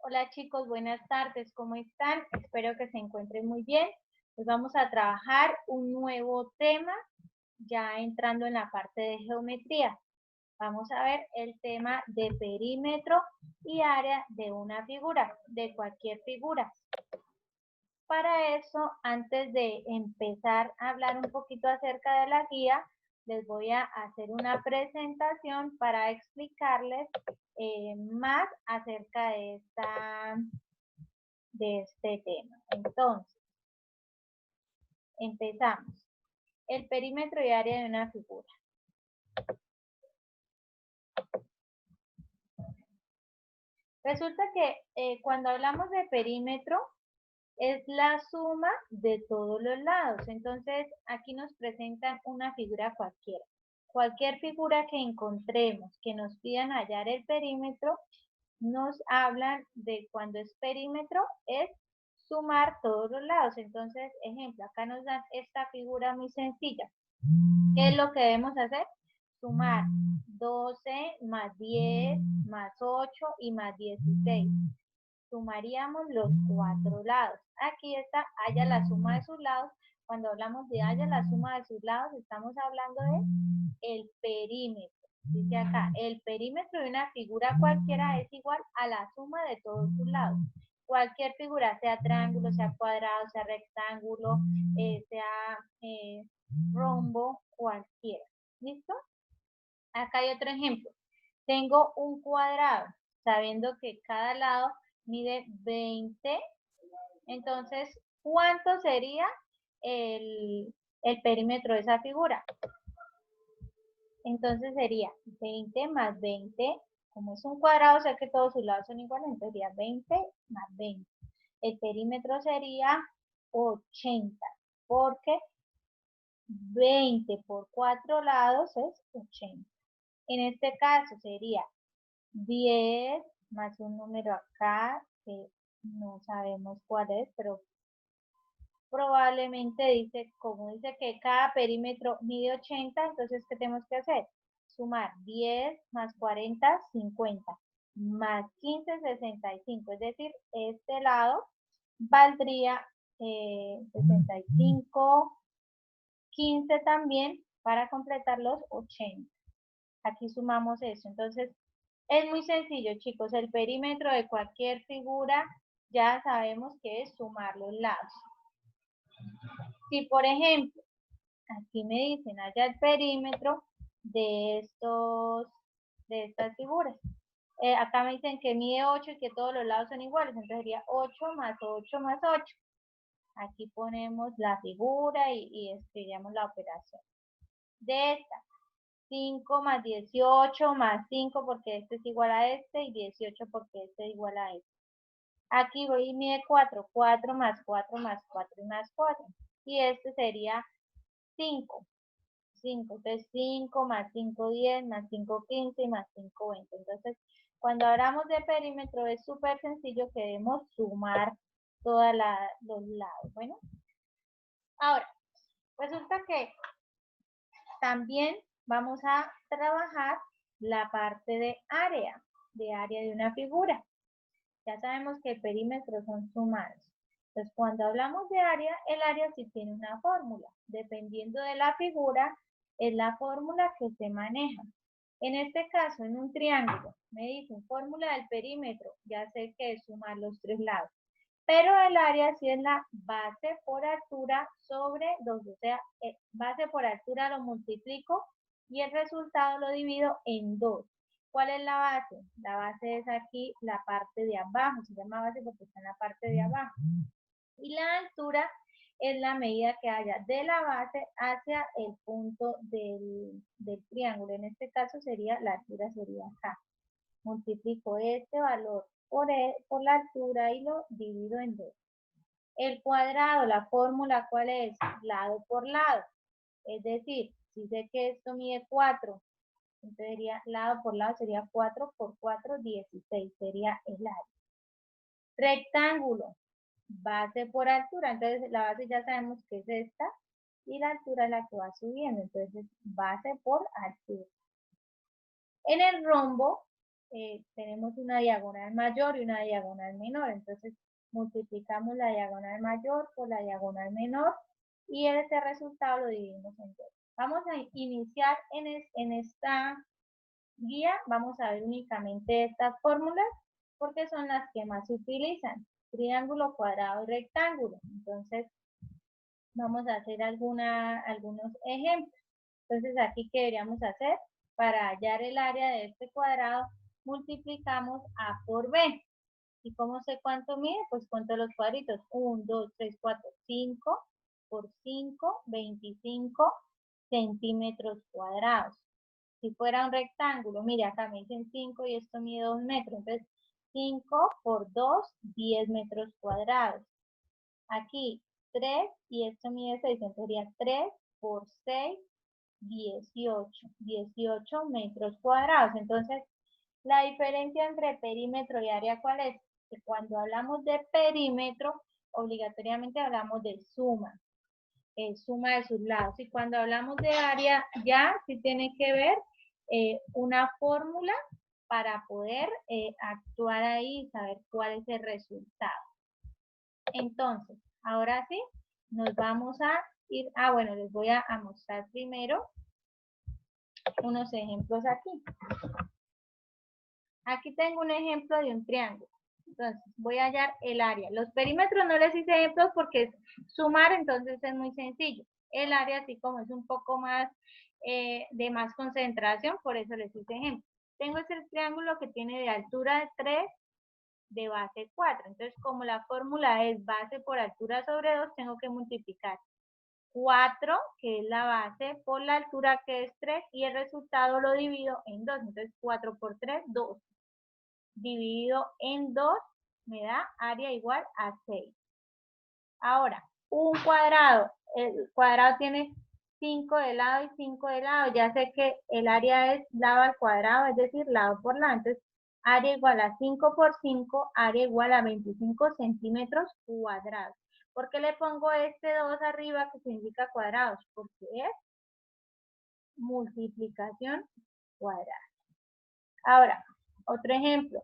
Hola chicos, buenas tardes, ¿cómo están? Espero que se encuentren muy bien. Pues vamos a trabajar un nuevo tema, ya entrando en la parte de geometría. Vamos a ver el tema de perímetro y área de una figura, de cualquier figura. Para eso, antes de empezar a hablar un poquito acerca de la guía, les voy a hacer una presentación para explicarles más acerca de este tema. Entonces, empezamos. El perímetro y área de una figura. Resulta que cuando hablamos de perímetro, es la suma de todos los lados. Entonces, aquí nos presentan una figura cualquiera. Cualquier figura que encontremos, que nos pidan hallar el perímetro, nos hablan de cuando es perímetro, es sumar todos los lados. Entonces, ejemplo, acá nos dan esta figura muy sencilla. ¿Qué es lo que debemos hacer? Sumar 12 más 10 más 8 y más 16. Sumaríamos los cuatro lados. Aquí está, haya la suma de sus lados. Cuando hablamos de haya la suma de sus lados, estamos hablando de el perímetro. Dice acá, el perímetro de una figura cualquiera es igual a la suma de todos sus lados. Cualquier figura, sea triángulo, sea cuadrado, sea rectángulo, sea rombo, cualquiera. ¿Listo? Acá hay otro ejemplo. Tengo un cuadrado, sabiendo que cada lado mide 20. Entonces, ¿cuánto sería el perímetro de esa figura? Entonces sería 20 más 20. Como es un cuadrado, o sea que todos sus lados son iguales, entonces sería 20 más 20. El perímetro sería 80, porque 20 por 4 lados es 80. En este caso sería 10 más un número acá, que no sabemos cuál es, pero probablemente dice, como dice que cada perímetro mide 80, entonces ¿qué tenemos que hacer? Sumar 10 más 40, 50, más 15, 65, es decir, este lado valdría 65, 15 también para completar los 80. Aquí sumamos eso, entonces es muy sencillo, chicos, el perímetro de cualquier figura ya sabemos que es sumar los lados. Si, por ejemplo, aquí me dicen, haya el perímetro de estas figuras. Acá me dicen que mide 8 y que todos los lados son iguales, entonces sería 8 más 8 más 8. Aquí ponemos la figura y escribimos la operación. De esta, 5 más 18 más 5 porque este es igual a este y 18 porque este es igual a este. Aquí voy y mide 4, 4 más 4 más 4 y más 4. Y este sería 5. 5, entonces 5 más 5, 10, más 5, 15 y más 5, 20. Entonces, cuando hablamos de perímetro es súper sencillo que debemos sumar todos los lados. Bueno, ahora, resulta que también vamos a trabajar la parte de área de una figura. Ya sabemos que el perímetro son sumados. Entonces, cuando hablamos de área, el área sí tiene una fórmula. Dependiendo de la figura, es la fórmula que se maneja. En este caso, en un triángulo, me dicen fórmula del perímetro. Ya sé que es sumar los tres lados. Pero el área sí es la base por altura sobre 2. O sea, base por altura lo multiplico y el resultado lo divido en 2. ¿Cuál es la base? La base es aquí la parte de abajo. Se llama base porque está en la parte de abajo. Y la altura es la medida que haya de la base hacia el punto del triángulo. En este caso sería, la altura sería acá. Multiplico este valor por la altura y lo divido en 2. El cuadrado, la fórmula, ¿cuál es? Lado por lado. Es decir, si sé que esto mide 4, entonces sería lado por lado, sería 4 por 4, 16, sería el área. Rectángulo, base por altura, entonces la base ya sabemos que es esta, y la altura es la que va subiendo, entonces base por altura. En el rombo, tenemos una diagonal mayor y una diagonal menor. Entonces, multiplicamos la diagonal mayor por la diagonal menor y ese resultado lo dividimos en 2. Vamos a iniciar en esta guía, vamos a ver únicamente estas fórmulas porque son las que más se utilizan. Triángulo, cuadrado y rectángulo. Entonces, vamos a hacer algunos ejemplos. Entonces, aquí, ¿qué deberíamos hacer? Para hallar el área de este cuadrado, multiplicamos A por B. ¿Y cómo sé cuánto mide? Pues cuento los cuadritos. 1, 2, 3, 4, 5 por 5, 25 centímetros cuadrados. Si fuera un rectángulo, mira, acá me dicen 5 y esto mide 2 metros. Entonces, 5 por 2, 10 metros cuadrados. Aquí 3 y esto mide 6, entonces sería 3 por 6, 18 metros cuadrados. Entonces, la diferencia entre perímetro y área, ¿cuál es? Que cuando hablamos de perímetro, obligatoriamente hablamos de suma, suma de sus lados. Y cuando hablamos de área, ya sí tiene que ver una fórmula para poder actuar ahí y saber cuál es el resultado. Entonces, ahora sí, nos vamos a ir, bueno, les voy a mostrar primero unos ejemplos aquí. Aquí tengo un ejemplo de un triángulo. Entonces, voy a hallar el área. Los perímetros no les hice ejemplos porque es sumar, entonces es muy sencillo. El área, así como es un poco más de más concentración, por eso les hice ejemplo. Tengo este triángulo que tiene de altura de 3, de base 4. Entonces, como la fórmula es base por altura sobre 2, tengo que multiplicar 4, que es la base, por la altura, que es 3, y el resultado lo divido en 2. Entonces, 4 por 3, 2. Dividido en 2 me da área igual a 6. Ahora, un cuadrado. El cuadrado tiene 5 de lado y 5 de lado. Ya sé que el área es lado al cuadrado, es decir, lado por lado. Entonces, área igual a 5 por 5, área igual a 25 centímetros cuadrados. ¿Por qué le pongo este 2 arriba que significa cuadrados? Porque es multiplicación cuadrada. Ahora, otro ejemplo.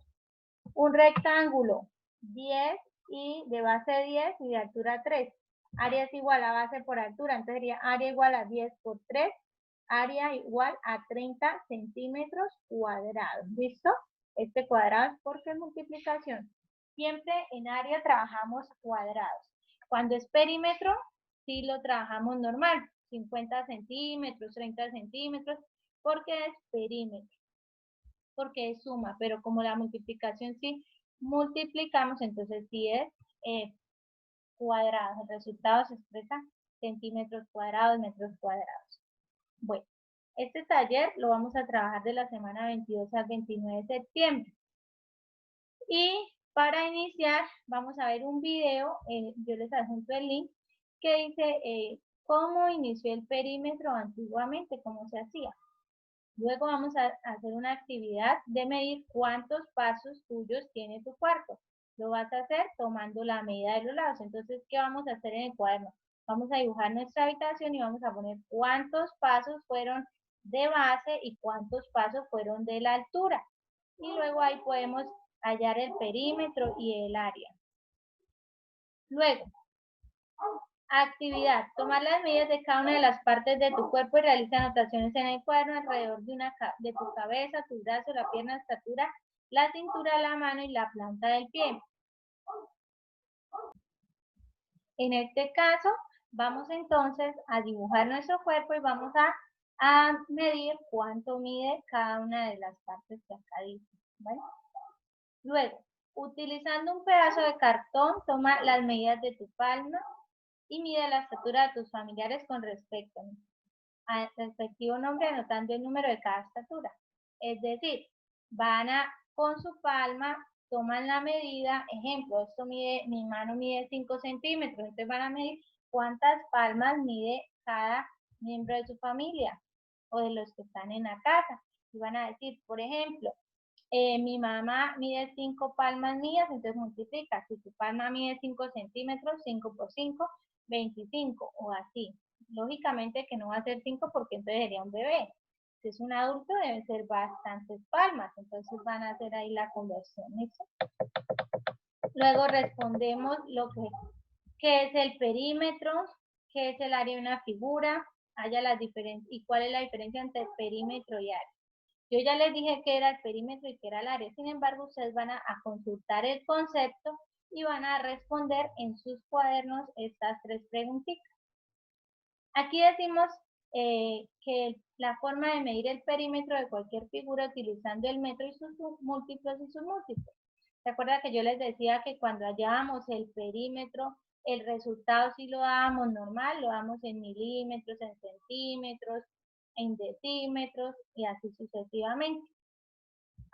Un rectángulo, 10 y de base 10 y de altura 3. Área es igual a base por altura, entonces sería área igual a 10 por 3, área igual a 30 centímetros cuadrados. ¿Listo? Este cuadrado es porque es multiplicación. Siempre en área trabajamos cuadrados. Cuando es perímetro, sí lo trabajamos normal, 50 centímetros, 30 centímetros, porque es perímetro, porque es suma, pero como la multiplicación sí multiplicamos, entonces sí es cuadrados. El resultado se expresa centímetros cuadrados, metros cuadrados. Bueno, este taller lo vamos a trabajar de la semana 22 al 29 de septiembre. Y para iniciar, vamos a ver un video, yo les adjunto el link, que dice cómo inició el perímetro antiguamente, cómo se hacía. Luego vamos a hacer una actividad de medir cuántos pasos tuyos tiene tu cuarto. Lo vas a hacer tomando la medida de los lados. Entonces, ¿qué vamos a hacer en el cuaderno? Vamos a dibujar nuestra habitación y vamos a poner cuántos pasos fueron de base y cuántos pasos fueron de la altura. Y luego ahí podemos hallar el perímetro y el área. Luego, actividad. Tomar las medidas de cada una de las partes de tu cuerpo y realiza anotaciones en el cuaderno alrededor de tu cabeza, tu brazo, la pierna, la estatura, la cintura, la mano y la planta del pie. En este caso, vamos entonces a dibujar nuestro cuerpo y vamos a medir cuánto mide cada una de las partes que acá dice. ¿Vale? Luego, utilizando un pedazo de cartón, toma las medidas de tu palma y mide la estatura de tus familiares con respecto al respectivo nombre, anotando el número de cada estatura. Es decir, con su palma, toman la medida, ejemplo, mi mano mide 5 centímetros, entonces van a medir cuántas palmas mide cada miembro de su familia o de los que están en la casa. Y van a decir, por ejemplo, mi mamá mide 5 palmas mías, entonces multiplica. Si tu palma mide 5 centímetros, 5 por 5, 25 o así. Lógicamente que no va a ser 5 porque entonces sería un bebé. Si es un adulto, deben ser bastantes palmas. Entonces van a hacer ahí la conversión. ¿Listo? Luego respondemos qué es el perímetro, qué es el área de una figura, haya las diferencias y cuál es la diferencia entre perímetro y área. Yo ya les dije qué era el perímetro y qué era el área. Sin embargo, ustedes van a consultar el concepto y van a responder en sus cuadernos estas 3 preguntitas. Aquí decimos que la forma de medir el perímetro de cualquier figura utilizando el metro y sus múltiplos y sus múltiplos. ¿Se acuerdan que yo les decía que cuando hallábamos el perímetro, el resultado sí lo dábamos normal, lo damos en milímetros, en centímetros, en decímetros y así sucesivamente?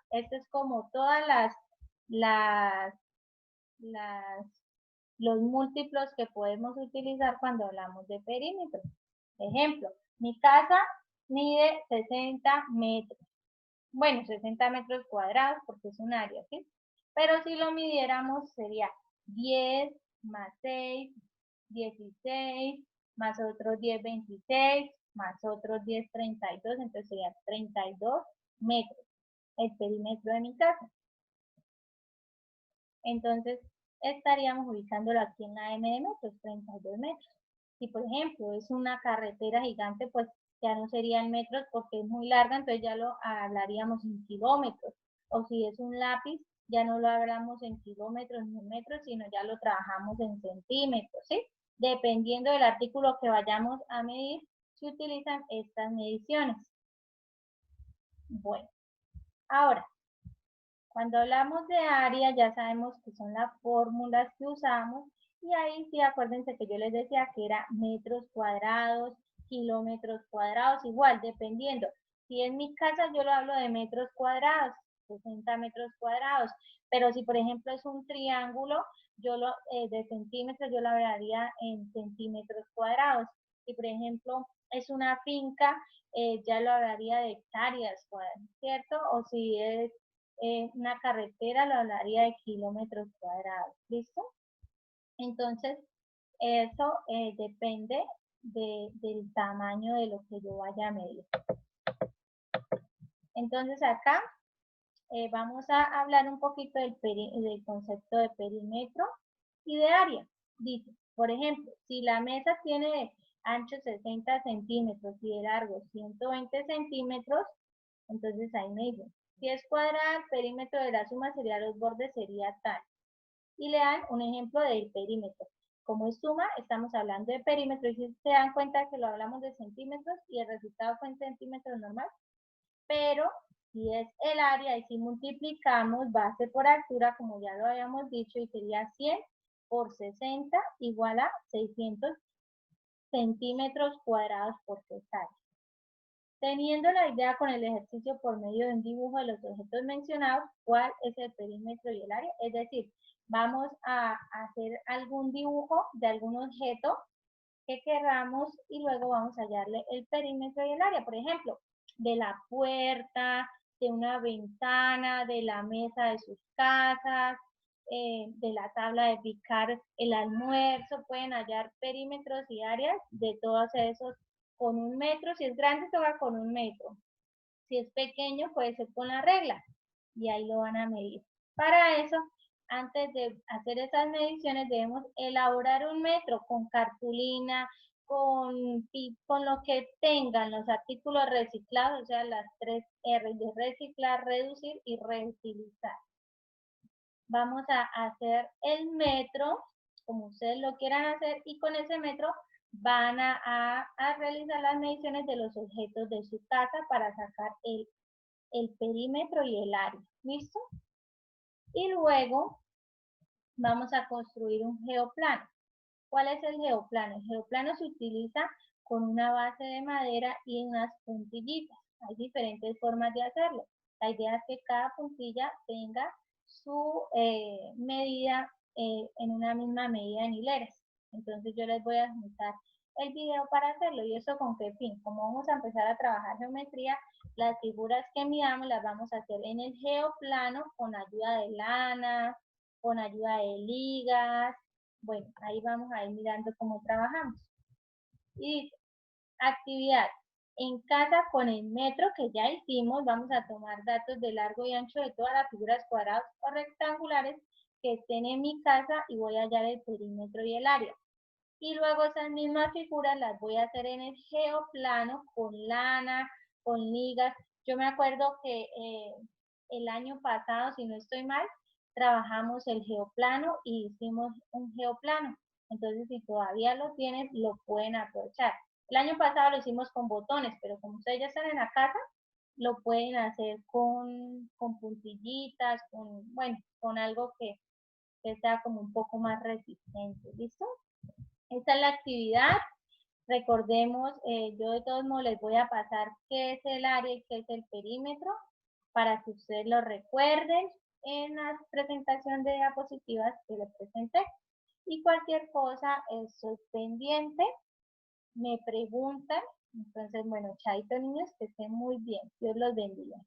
Esto es como todas las, las los múltiplos que podemos utilizar cuando hablamos de perímetro. Ejemplo, mi casa mide 60 metros. Bueno, 60 metros cuadrados porque es un área, ¿sí? Pero si lo midiéramos sería 10 más 6, 16, más otros 10, 26, más otros 10, 32, entonces sería 32 metros el perímetro de mi casa. Entonces, estaríamos ubicándolo aquí en la M de metros, 32 metros. Si, por ejemplo, es una carretera gigante, pues ya no sería en metros porque es muy larga, entonces ya lo hablaríamos en kilómetros. O si es un lápiz, ya no lo hablamos en kilómetros ni en metros, sino ya lo trabajamos en centímetros, ¿sí? Dependiendo del artículo que vayamos a medir, se utilizan estas mediciones. Bueno, ahora, cuando hablamos de área, ya sabemos que son las fórmulas que usamos y ahí sí acuérdense que yo les decía que era metros cuadrados, kilómetros cuadrados, igual, dependiendo. Si en mi casa yo lo hablo de metros cuadrados, 60 metros cuadrados, pero si por ejemplo es un triángulo, de centímetros yo lo hablaría en centímetros cuadrados. Si por ejemplo es una finca, ya lo hablaría de hectáreas cuadradas, ¿cierto? O si es una carretera, lo hablaría de kilómetros cuadrados, ¿listo? Entonces, eso depende del tamaño de lo que yo vaya a medir. Entonces, acá vamos a hablar un poquito del concepto de perímetro y de área. Dice, por ejemplo, si la mesa tiene de ancho 60 centímetros y de largo 120 centímetros, entonces ahí me dicen, si es cuadrada, el perímetro de la suma sería los bordes sería tal. Y le dan un ejemplo del perímetro. Como es suma, estamos hablando de perímetro y si se dan cuenta que lo hablamos de centímetros y el resultado fue en centímetros normal. Pero si es el área y si multiplicamos base por altura, como ya lo habíamos dicho, y sería 100 por 60 igual a 600 centímetros cuadrados por cesárea. Teniendo la idea con el ejercicio por medio de un dibujo de los objetos mencionados, cuál es el perímetro y el área, es decir, vamos a hacer algún dibujo de algún objeto que queramos y luego vamos a hallarle el perímetro y el área. Por ejemplo, de la puerta, de una ventana, de la mesa de sus casas, de la tabla de picar el almuerzo, pueden hallar perímetros y áreas de todos esos con 1 metro. Si es grande, toca con 1 metro. Si es pequeño, puede ser con la regla y ahí lo van a medir. Para eso, antes de hacer esas mediciones, debemos elaborar un metro con cartulina, con lo que tengan los artículos reciclados, o sea, las 3 R de reciclar, reducir y reutilizar. Vamos a hacer el metro, como ustedes lo quieran hacer, y con ese metro van a realizar las mediciones de los objetos de su casa para sacar el perímetro y el área. ¿Listo? Y luego vamos a construir un geoplano. ¿Cuál es el geoplano? El geoplano se utiliza con una base de madera y unas puntillitas. Hay diferentes formas de hacerlo. La idea es que cada puntilla tenga su medida en una misma medida en hileras. Entonces yo les voy a juntar el video para hacerlo. ¿Y eso con qué fin? Como vamos a empezar a trabajar geometría, las figuras que midamos las vamos a hacer en el geoplano con ayuda de lana, con ayuda de ligas. Bueno, ahí vamos a ir mirando cómo trabajamos. Y dice, actividad. En casa con el metro que ya hicimos, vamos a tomar datos de largo y ancho de todas las figuras cuadradas o rectangulares que estén en mi casa y voy a hallar el perímetro y el área. Y luego esas mismas figuras las voy a hacer en el geoplano con lana, con ligas. Yo me acuerdo que el año pasado, si no estoy mal, trabajamos el geoplano y hicimos un geoplano. Entonces, si todavía lo tienen, lo pueden aprovechar. El año pasado lo hicimos con botones, pero como ustedes ya están en la casa, lo pueden hacer con puntillitas, bueno, con algo que sea como un poco más resistente. ¿Listo? Esta es la actividad. Recordemos, yo de todos modos les voy a pasar qué es el área y qué es el perímetro para que ustedes lo recuerden en la presentación de diapositivas que les presenté. Y cualquier cosa, estoy pendiente, me preguntan. Entonces, bueno, chaito niños, que estén muy bien. Dios los bendiga.